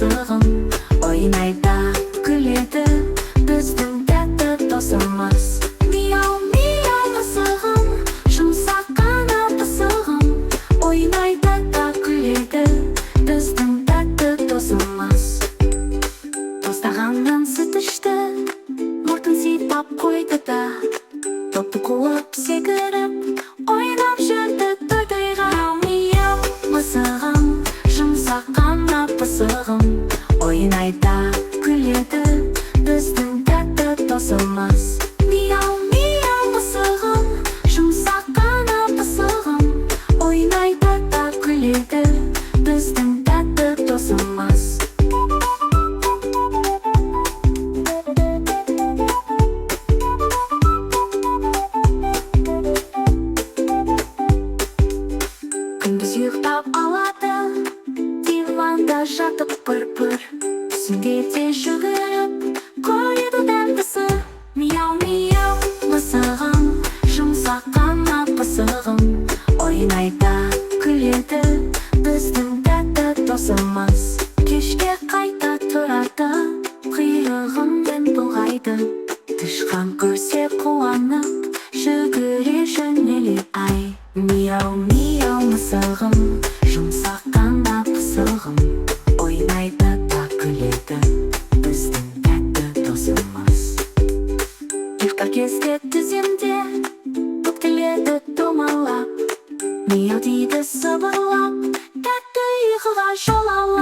мысығым, ойнайды, күледі, біздің тәтті досымыз. Мияу, мияу мысығым, жұмсақ қана пысығым, ойнайды да күледі, біздің тәтті досымыз. Тостағаннан сүт ішті, мұртын сипап қойды да, топты қуып секіріп, ойнап жүрді той-тойға. Мияу мысығым, жұмсақ қана пысығым, ойнайды, күледі, біздің тәтті досымыз. Мияу, мияу мысығым, жұмсақ қана пысығым, ойнайды да күледі, біздің тәтті досымыз. Күндіз ұйықтап алады, диванда жатып пыр-пыр, түсінде де жүгіріп, көреді дәмдісі. Мияу, мияу мысығым, жұмсақ қана пысығым, ойнайды, күледі, біздің тәтті досымыз. Кешке қайта тұрады, қиығымен бұлғайды, тышқан көрсе қуанып, жүгіре жөнеле ай. Мияу, мияу мысығым, жұмсақ қана пысығым, ойнайды да күледі, біздің тәтті досымыз. Ұйықтар кезде тіземде, бүктеледі домалап, мияу дейді сыбырлап, тәтті ұйқыға жол алып.